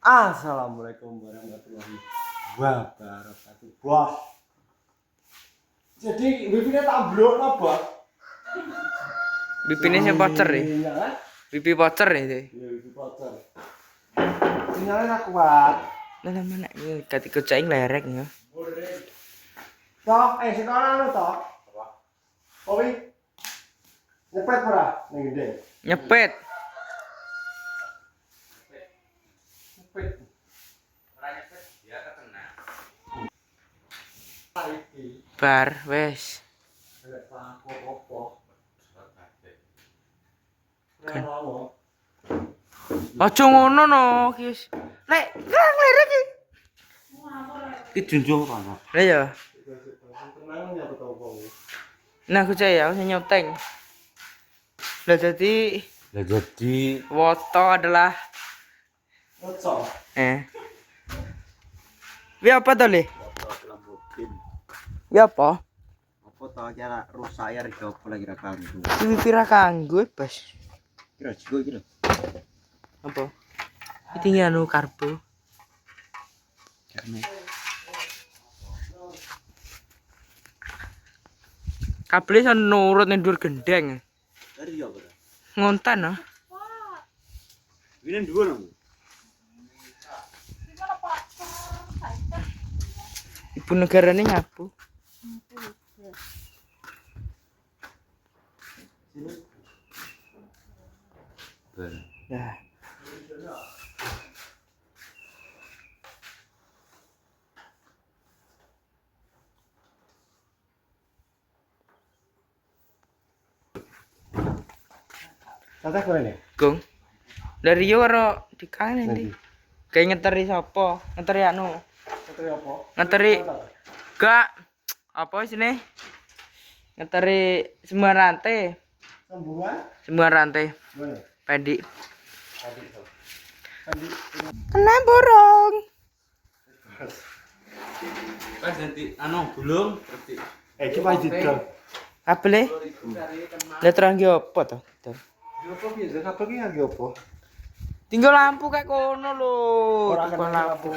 Assalamualaikum warahmatullahi wabarakatuh. Bos. Jadi wifi-nya tak blokno, Bos. Wifi-nya sing pocer ya. Wifi pocer ya. Iya, wifi pocer. Sinyalnya kuat. Lah mana iki ketika caing lerek ya. Tok, sekarang lu tok. Apa? Owi. Nyepet ora ning gede. Nyepet. Nyepet. Ora nyepet ya kena. Saiki. Bar wes. Lek paku opo? Kan. Ora. Aja ngono no, Kis. Lek lerek iki. Ki junjung ta. Lah ya. Tenang ya betul wong. Nah, aku ya, aku nyoteng. Lah jadi woto adalah Oco. Wi apa to, Le? Wi apa? Apa ta cara rusak ya rega apa lagi ra kanggo. Wifi ra kanggo, Bos. Kira jigo iki lho. Apa? Iki anu karbo. Karena Kabel iso nurut ning dhuwur gendeng. dari ya apa? Ngontan no. Ini dhuwur nang. Ibu negarane nyapu. Ya. Tata kene. Gong. Dari yo karo dikane ndi. Kayak ngeteri sapa? Ngeteri anu. Ketri apa? Ngeteri gak apa sini? Ngeteri semua rantai. Sambungan? Semua rantai. Mana? Pedi. Tadi to. Tadi Kena borong. Kan ganti anu gulung berarti. iki wae didol. Kabel le terang ki apa to? Apa piye? Kabel ki lagi apa? Tinggal lampu kayak kono lho. Ora Tinggal kena lampu.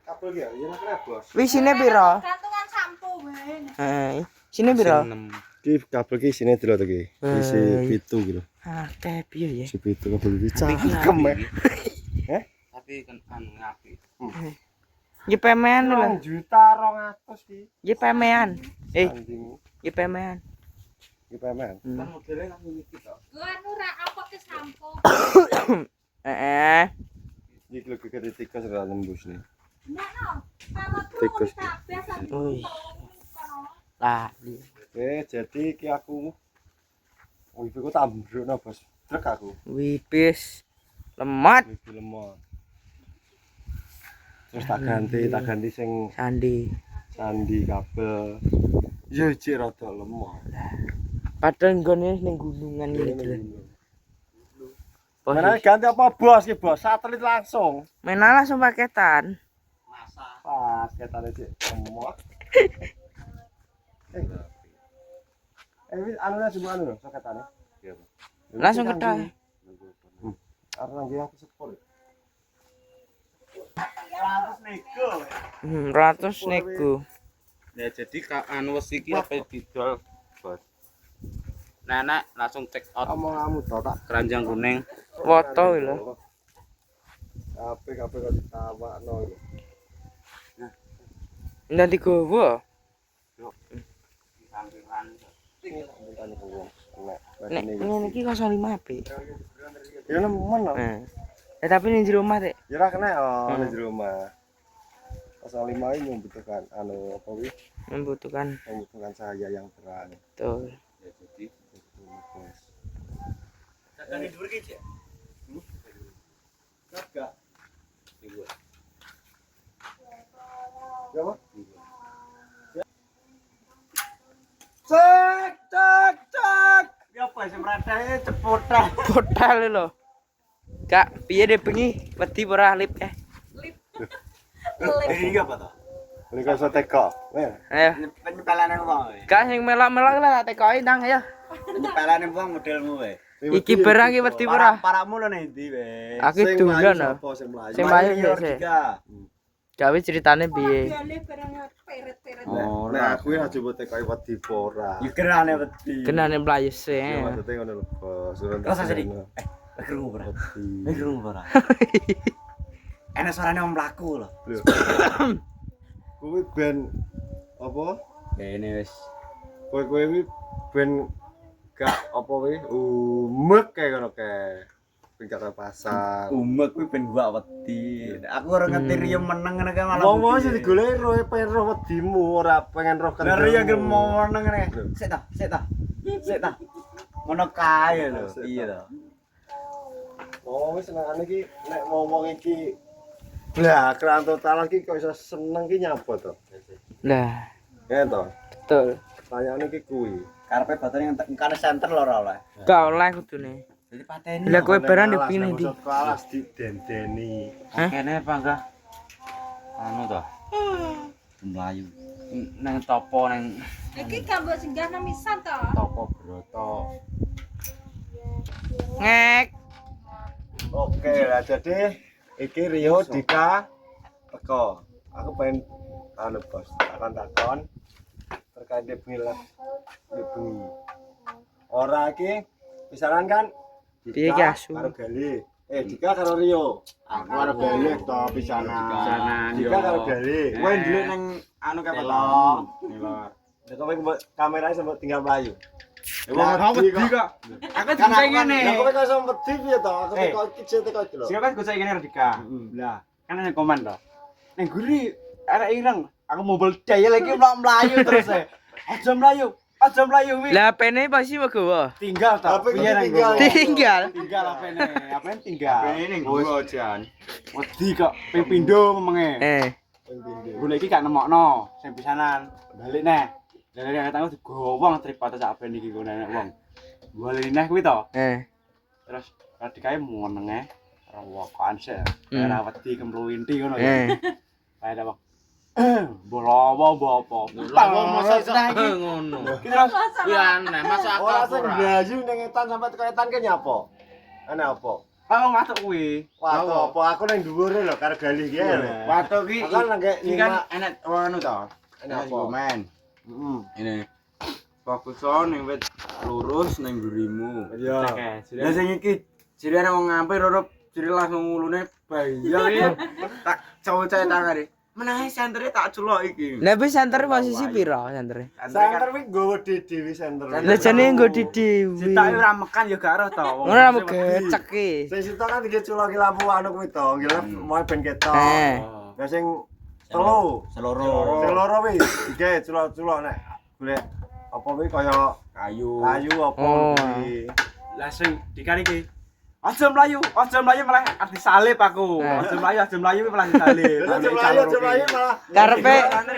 Kabel ki ya ora kena, Bos. Wis sine piro? Gantungan sampo wae. Heeh. Sine piro? Ki kabel ki sini delok to ki. Isi 7 gitu. Akeh piye ya? Isi 7 kabel iki cangkem. Tapi kan anu ngapi. Ye pemean lho. 1 juta 200 ki. Ye pemean. Anjing. Ye pemean. Ki pemen. Kan modelnya kan iki to. Gua anu ra apa ke sampo. Heeh. Iki lho kekete tikus ora nembus nih. Ndak no. Pamot Tikus. biasa. Wih. Lah, Jadi ki aku wifi ku tak ambrukno, Bos. Trek aku. wipis lemot Wifi lemot. Terus tak ganti sing sandi. kabel. Ya cek rada lemot. Padahal nggone ning gunungan iki lho. Mana ganti apa, Bos? Ki, Bos. Satelit langsung. Mena langsung paketan. Masa. Paketane cek lemot. Wis anune jemu anu lho, soketane. Iya, Bos. Langsung kedah. Karena nggih aku sepol. 100 nego. Ya jadi anu wis iki apa didol, Bos. Nenek langsung check out Omong-omong to tak keranjang kuning. Foto lho. kabeh kok ditawakno. Nanti gowo. Nek ngene iki 05 HP. Ya nemen lho. Tapi ning jero omah Dik. Ya ora kena oh ning jero omah. 05 ini membutuhkan anu apa wi? Membutuhkan Membutuhkan cahaya yang terang. betul. Ya jadi Bos. kakane dhuwur ki, Cek. Enggak. Ibu. Ya apa? Cek. Ya apa sing meradae cepotan. Botal lho. Kak, piye deh bengi? Wedi ora lip Lip. Iki apa to? Ini kan so teko. Ayo. Penyepelane wong. Kak sing melak-melak lah tak tekoki ndang ayo. Penyepelane wong modelmu wae. Iki barang iki wedi ora? Paramu lho ning ndi weh? Aku dolan lho. Sing mlayu. Sing mlayu Riyo sik. Dika. Gawe ceritane piye? Bale barang peret-peret. Oh, Nah, aku aja bote kaya wedi ora. Ya kerane wedi. Kenane mlayu sik. Ya maksudnya ngono lho, Bos. Terus asli. Krungu ora? Krungu ora? Enak suarane wong mlaku lho. Kuwi ben apa? Kene wis. Kowe kuwi ben gak apa kuwi umek kayak ngono kae. Ben gak pasar. Umek kuwi ben gua wedi. Aku ora ngerti riyo meneng ngene kae malah. Wong-wong sing digoleki roe pengen roh wedimu, ora pengen roh Lah riyo ge mau meneng ngene. Sik ta, sik ta. Sik ta. Ngono kae lho. Iya to. Oh, wis senengane iki nek ngomong iki lah keran total iki kok iso seneng ki nyapa to? Lah, Ya to. betul. Pertanyaane iki kuwi. Karepe batane engkane center lho ora oleh. Gak oleh kudune. Jadi pateni. Lah kowe barang dipine ndi? Kelas di dendeni. Kene apa enggak? Anu to. Melayu. Nang topo nang Iki gambar singgah nang misan to. toko broto. Ngek. Oke lah jadi iki Rio Dika teko. Aku pengen anu Bos, takon terkait di bengi di bengi. Ora iki misalkan kan Piye ki asu? karo Gali. Dika karo Rio. Aku karo Gali to pisanan. Dika karo Gali. Kowe ndelik ning anu kae Telon. Nilor. Nek kowe kamerane sampe tinggal mlayu. Wong wedi kok. Aku Kan bisa aku ngene. Lah kowe kok sampe wedi piye to? Aku Eh. teko iki teko iki lho. Sing kan gue ngene Dika. Lah, kan ana komen to. Ning guri arek ireng, aku mobil daya lagi mlayu terus e. Aja mlayu wi. Lah pene pasti mau gawa. Tinggal ta. Apa Piye nang tinggal? gua? Tinggal. Tinggal apene? Apene tinggal? Apene ning gua, Jan. Wedi kok ping pindho memenge. Gune iki gak nemokno sing pisanan. Balik neh. Lah nek tanggo digowong tripate sak ben iki gone nek wong. Balik neh kuwi to. Terus radikae menenge rawokan sik. Ora wedi kemluwinti ngono ya. Kae ta, Bang. Bolawo apa? Lawo masa ngono. Terus Kuwi aneh, masa Ora aku sing ora. blayu ning etan sampe teko etan ke nyapa? Ana apa? aku matuk kuwi. Waduh, apa aku ning dhuwure lho karo Gali iki lho. Waduh ki Aku kan nang iki kan enek anu to. Enek apa? Komen. Heeh. Ini fokus ning wit lurus ning gurimu. Iya. Lah sing iki jirene wong ngampir ora jire langsung ngulune bayar iki. Tak cowok-cowok tangane. Menahe sentere tak celok iki. Lah wis center posisi piro centere? Center kuwi nggowo dhewe center. Lah jane nggo di dhewe. Sitake ora mekan ya gak roh to. Ora mau gecek ki. Sing sitok kan diculoki lampu anu kuwi to, ngelep mau ben ketok. Lah sing telu, Seloro. sing loro kuwi digawe culok-culok nek golek apa kuwi kaya Kayu. kayu apa Oh. kuwi. Lah sing dikari iki. Aja mlayu malah disalib aku. Aja mlayu malah disalib. Lah aja mlayu malah Karepe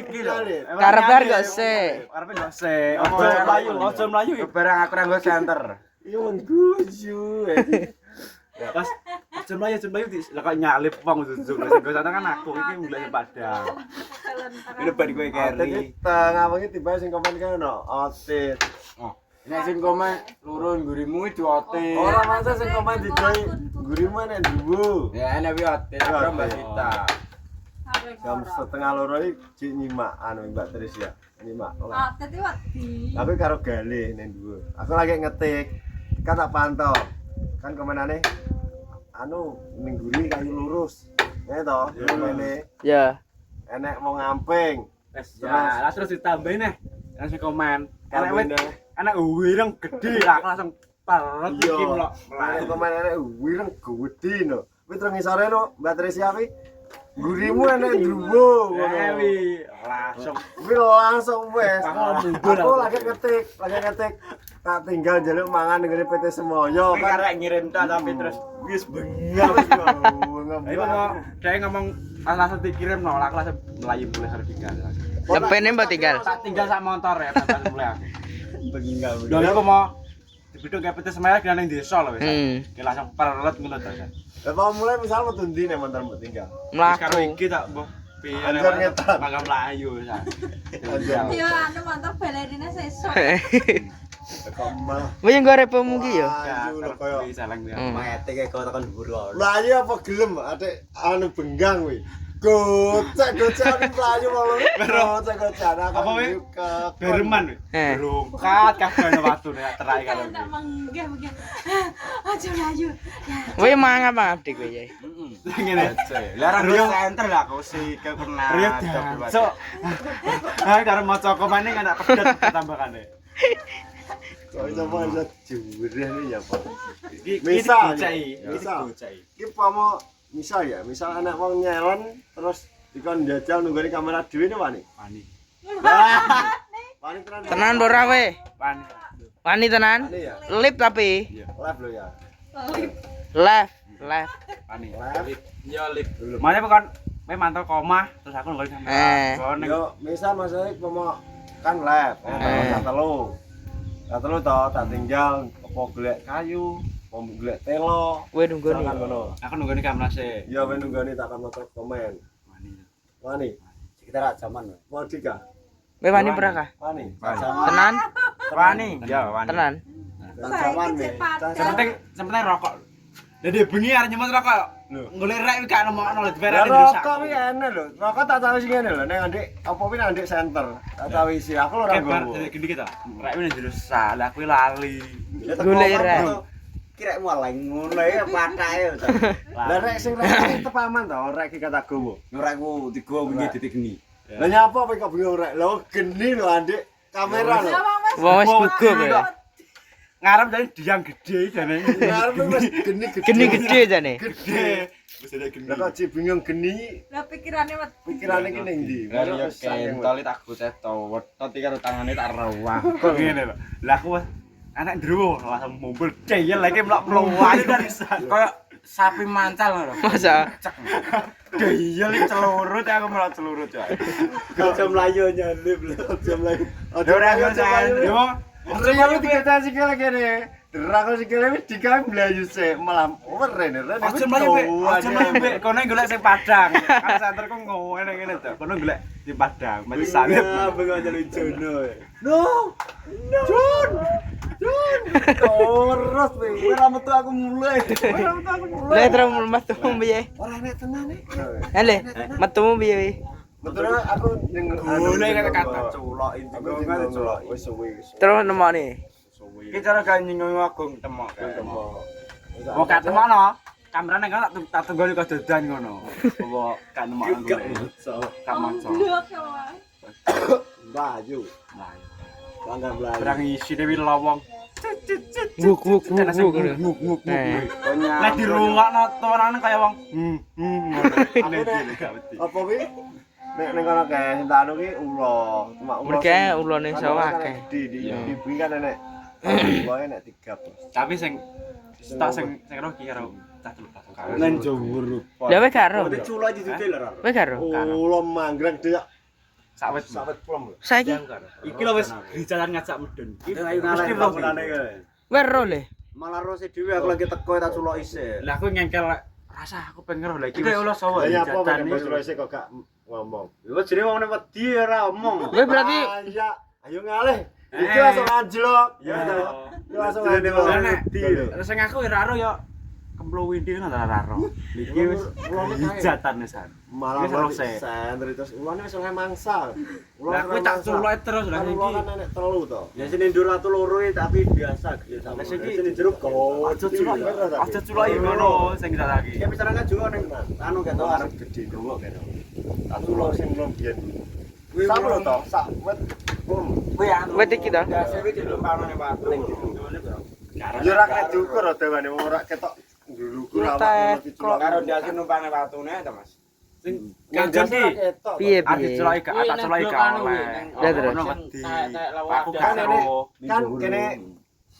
iki lho. karepe gak se. Karepe gak se. Aja mlayu. Barang aku nang center. iya mengguyu. Pas aja mlayu lah kok nyalip wong jujur. Sing go sana kan aku iki mulai padang. Ini bari kowe Iki tengah wengi tiba sing komen kene ono otit. Nek sing komen lurun gurimu diote. Ora masa sing komen digawe gurimu nek dhuwu. Ya enek wi ote ora Mbak Sita. Jam setengah loro iki jek nyimak anu Mbak Trisya. Nyimak. Ah, tadi wedi. Tapi karo Galih ning dhuwur. Aku lagi ngetik. Kan tak pantau. Kan komenane anu ning guri kayu lurus. Ya to, ngene. Ya. Enek mau ngamping. Ya, lah terus ditambahin nih. Langsung komen. Enak wit, Tambahne. enak wireng gede aku langsung parut Iya. iki mlok. Lah komen enek wireng gede no. Kuwi terus ngisore no, Mbak Trisya kuwi. Gurimu enek dhuwur ngono. Ewi, langsung Kuwi langsung wes. Aku mundur Aku aku. lagi ngetik. Tak tinggal njaluk mangan ning PT Semoyo Kowe karek ngirim tok tapi terus wis bengal wis Ayo mau saya ngomong langsung dikirim no, aku langsung melayu mulai hari tinggal. Lepene mbok tinggal. Tak tinggal sak motor ya, langsung mulai aku. bengal. Lha aku mau dibiduk kayak petis semaya kena ning desa lho wis. Hmm. Ki langsung perlet ngono to. Lah mau mulai misal metu ndi nek mantan mbok tinggal. Wis karo Mlaku. iki tak mbok piye Anjar ngetan. mangga mlayu wis. Anjar. Ya anu mantap balerina sesuk. Kok malah Kowe yang gorepomu ki ya. ayu lho koyo salang ya. Hmm. Mete kok tekan dhuwur wae. mlayu apa gelem atik anu benggang kuwi. Gocek-gocekan mlayu malu. Gocek-gocekan Apa kuwi? Bereman. Berungkat kabeh nang watu nek terai karo. Tak menggah menggah. Aja mlayu. Kowe mangap dik kowe ya. Ngene. Larang Rio center lah kok sih ke pernah. Rio cok. Ah karo maca komane kan pedet tambahane. Kok iso maca jureh ya, Pak. Iki Misal, misal. Iki pamo misal ya, misal anak wong nyelon terus dikon njajal nunggoni kamera dhewe ne wani. Wani. Wani tenan. Tenan ora kowe? Wani. Wani tenan? Wani ya. Lip tapi. Live lo ya. Left. Wani. Live. Yo lip. Makanya kan kowe mantau komah terus aku nggoni kamera. Yo, misal maksudnya pamo kan live, tak telu. Tak telu to, tak tinggal apa golek kayu, apa golek telo. Kowe nunggoni. Kan ngono. Aku nunggoni kamera sih. Ya ben nunggoni tak akan maca komen. Wani. Wani, Sekitar zaman. mau dika? Kowe wani pura kah? Wani. Tenan? Wani. Ya wani. Tenan. Zaman nih. Sepenting rokok. Dadi bengi arep nyemot rokok. Lho. Golek rek iki gak nemokno lho Lah diperane rokok kuwi enak lho. Rokok tak tahu sing ngene lho, ning ndik apa kuwi nang ndik center. Tak tahu isi aku lho ora Kebar gowo. dari gede kita. Rek ini jero salah kuwi lali. Golek rek. Kira mulai ngono ya patake. Lah rek sing rek tepaman to, rek iki kata gowo. Ora ku digowo wingi titik geni. Lah nyapa kowe kok bingung rek? Lah geni lho ndik kamera lho. Wong wis gugup kowe. Ngarep jadi diang gede jane. Ngarep wis geni Geni gede jane. Gede. Wis ada gede. Lah kok ji bingung geni, Lah pikirane wet. pikirane iki ning ndi? Lah yo kentol tak gotet to, wetot iki karo tangane tak rewah. Kok ngene lho. Lah aku anak ndrowo langsung mumpul ceyel lagi mlok mluwani dari Kayak sapi mancal lho. Masa Deyel iki celurut aku mlok celurut ya. Aja mlayu nyelip lho, aja mlayu. Ora biasa. Yo Rene dikata sikile kene. Derang sikile wis dikae mlayu sik malam. Rene aja mlayu kono golek sing padang. Kan santerku ngene to. Kono golek di padang, mati salib. Ya, bengo jalu jono. No. Jun. Terus kowe ora metu aku mulai. le terus metu piye? Ora enek tenane. Ele, metu piye wi? Betul aku ning Golek kata-kata culok Aku tinggal culok wis suwi. Terus nemoni. Iki cara gawe nyingung agung temok. Temo. Kok gak temokno? Kamerane kan tak tunggoni kok dodan ngono. Apa gak nemokno golek. Gak maca. Blok ya. Mlayu. Bangga mlayu. Berang isi dewi lawang. Wuk nguk. Nek dirungokno tuanane kaya wong. Apa kuwi? Nek kono kae sing tak anu ki ula, cuma ula. Mereka ulone sawah akeh. Di bumi kan enek. Ulae nek 3. Tapi sing tak sing roh ki karo cah telu pas. Nang jowur. Lah kowe karo. Culok ditutil ora. Kowe karo. Ula manggrek dhek. Sawet plom lho. Saiki iki lho wis rijalan ngajak medun. Ayo ngalih bangunane kae. kowe ro le. Malah rose dhewe aku lagi teko tak culok isih. Lah aku ngengkel rasa aku pengen roh lagi. Iki ulah Lah sawah ya apa rijalan nek iki. wis kok gak ngomong. Wis jenenge wong nek wedi ora omong. Kowe berarti Ya, ayo ngalih. Iki langsung anjlok. Ya. Iki langsung Jadi anjlok. Lah nek Wedi. sing aku ora ro ya kemplo windi kan ora ro. Iki wis rijatan nesan. Malah Wis rose. santri terus ulane wis oleh mangsa. Lah kowe tak culok terus lah Kan iki. ulo kan enek telu to. Ya sini ndur ratu loro tapi biasa gitu sama. Lah iki Sini jeruk kok. aja culok aja culok iki ngono sing kita lagi. Ya pisarangan juga ning anu ketok arep gede ndowok kene. Tak tulung sing belum biyen. Kuwi Sak lho to, sak wet. kuwi anu. Wet iki to. Ya sing iki lho panone Pak. Ning Ya ora kena diukur dawane ora ketok ndulukur awak karo diasin numpane watune to Mas. Sing kanjen ki Piye ada piye? culok iki tak culok iki oleh. Ya terus. Ono wedi. Aku Kan gak ini ro. kan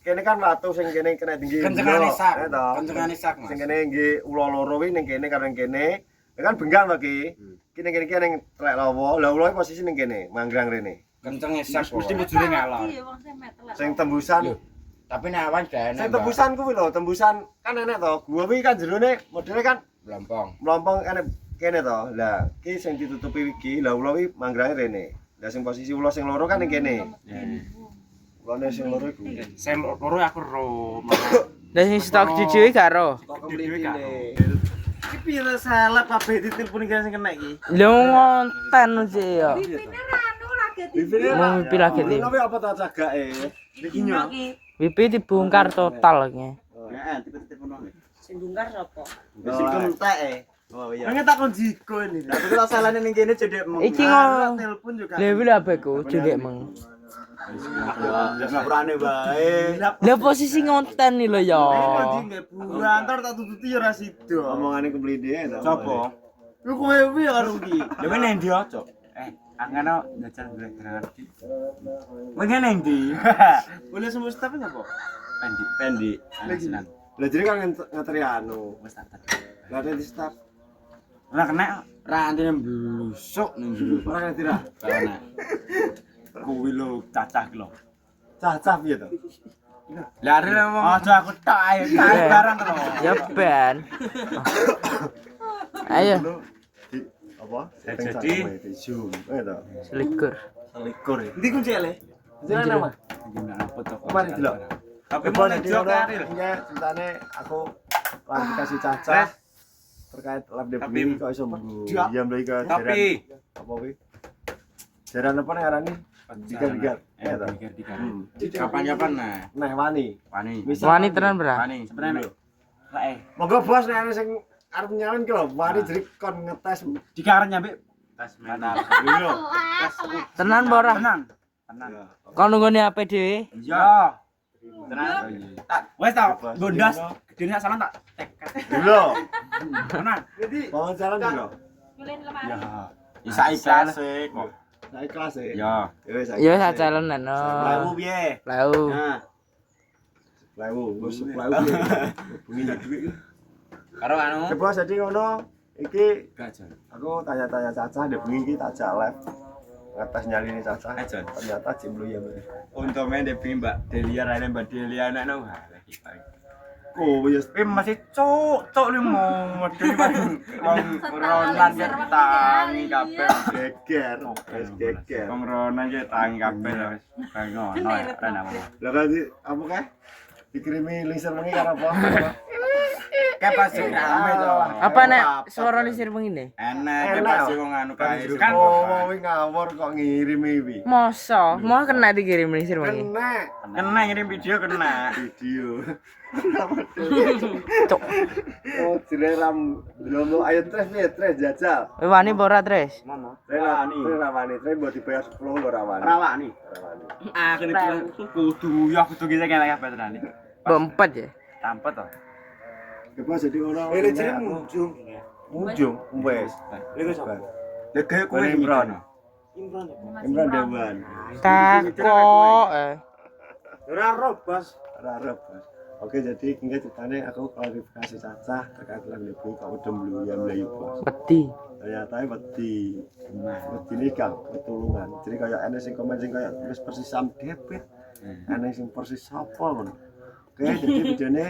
kene kan watu sing kene kena tinggi. Kencengane sak. Ya to. Kencengane sak Mas. Sing kene nggih ula loro kuwi ning kene karo ning kene. Ya kan benggang to ki. Ki ning kene ki ning trek lawa. Lah ula posisi ning kene, manggrang rene. Kencenge sak Mesti bojone ngalor. Iya wong sing metel. Sing tembusan. Tapi nek awan gak enak. Sing tembusan kuwi lho, tembusan kan enek to. Gua kuwi kan jerone modele kan Blampong. melompong enek kene to. Lah, ki sing ditutupi iki, lah ula kuwi manggrang rene. Lah sing posisi ula sing loro kan ning kene. Lone sing loro iku. Saya loro aku ro. Lah sing stok jujur gak ro. Kok kemlitine. Iki piye to salah kabeh ditelepon iki sing kena iki. Lho ngonten sih ya. Pipine ranu lagi Bibire Mau mimpi lagi Tapi tim. apa ta cagake? Iki nyo. Pipi dibongkar total nge. Heeh, tipe-tipe ngono. Sing bongkar sapa? Sing kentek e. Oh iya. Nang tak kon jiko ini. Tapi kalau salahnya ning kene cedek meng. Iki ngo- telepon juga. Lha wis abeku judek meng. Ya ngapurane bae. Lah posisi ngonten nih lho ya. Iki nggih buruan antar tak tututi ya ora sido. Omongane kemlidhe ta. Sopo? Lu kowe piye karo iki? Lha men endi ojo? Angano njajal golek iki. Mengene nang ndi? Boleh semesta apa sapa? Pendi. Senang. Lah jadi kan ngeteri anu. Wis tak. Lah ada di start. Ora kena rantine blusuk ning jero. Ora ngerti ra. Karena kuwi lho cacah ki lho. Cacah piye to? Lah are ngomong aja aku tok ae tarik barang to. Ya ben. Ayo Di apa? Jadi di zoom. To. selikur. likur ya. Ndi kunci le? Jangan nama. Iki ndak apa to. Mari delok. Tapi mau ngejo kari lho. Ya, ceritane aku klarifikasi cacah terkait lab debut kok iso mlebu. Iya mleki ke Tapi apa kuwi? Jaran apa ngarani? Digar-digar. Ya to. digar. Kapan-kapan nah. Nah, wani. Wani. Wani tenan bra. Wani sebenarnya. Lah Monggo bos nek ana sing arep nyalon ki lho, wani jadi kon ngetes. dikaren nyampe tas mental. Lho. Tenan apa ora? Tenang. Tenang. Kon nunggone apa dhewe? Iya. Tenang. Tak wes tak gondas gedene sak salah tak tekat. Lho. Tenang. Jadi Mau jalan ki lho. Nyulen lemari. Ya. Isa ikhlas kok. Nah, kelas e. Ya. Ya wis. Ya sak jalonan no. Lalu piye? Lau. Nah, Lewu, wis lewu. Bengi duit. karo anu. Ke bos jadi ngono. Iki Gajan. aku tanya-tanya Caca deh bengi iki tak jak live. Ngetes nyaline Caca. Ajan. Ternyata jemblu ya. Untuk main de Mbak Delia rene Mbak Delia anak no. Oh, wis Masih cok lu mau medeni wong Ronan ya tangi kabeh. geger. Wis geger. Wong Ronan ya tangi kabeh wis. Kayak ngono ya apa. Lah kan apa kae? Dikirimi link sermengi karo apa? Kayak pasti rame to. Apa nek suara lisir begini? Enak kayak pasti wong anu kae kan. Oh, mau ngawur kok ngirimi wi. Masa, mau kena dikirim lisir begini. Kena Kena ngirim video kena. video. Cuk. Oh, direlam belum ayo tres nih, tres jajal. Wani apa ora, Tres? Mama. Tres rawani, tres buat dibayar 10 lho rawani. Rawani. Rawani. Akhirnya kudu ya kudu kita kayak kabeh tenan. Mbok 4 ya. Tampet to. Coba jadi ngono. ele jeneng Munjung. Ujung, wes. Lha kok sapa? Lege kowe Imron. Imron. Imron Dewan. Takok Ora ro, Bos. Rarep. Oke, jadi hingga ceritanya aku klarifikasi Caca terkait lagu lebih kok udah melu melayu bos. Wedi. Ternyata wedi. Wedi ini kan ketulungan. Jadi kayak ada sing komen sing kayak terus persis sam debit. Ada sing persis apa kan. Oke, jadi videonya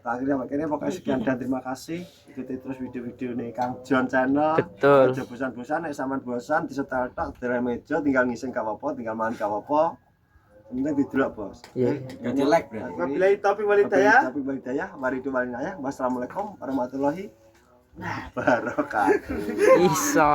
akhirnya makanya pokoknya sekian dan terima kasih. Ikuti terus video-video nih Kang John channel. Betul. Aja bosan-bosan, nek sampean bosan disetel tok dari meja tinggal ngising gak apa-apa, tinggal makan gak apa-apa. Penting didelok, Bos. Iya. Gak jelek berarti. Wabillahi taufiq wal hidayah. Tapi hidayah, mari itu walinaya. Wassalamualaikum warahmatullahi wabarakatuh. Iso.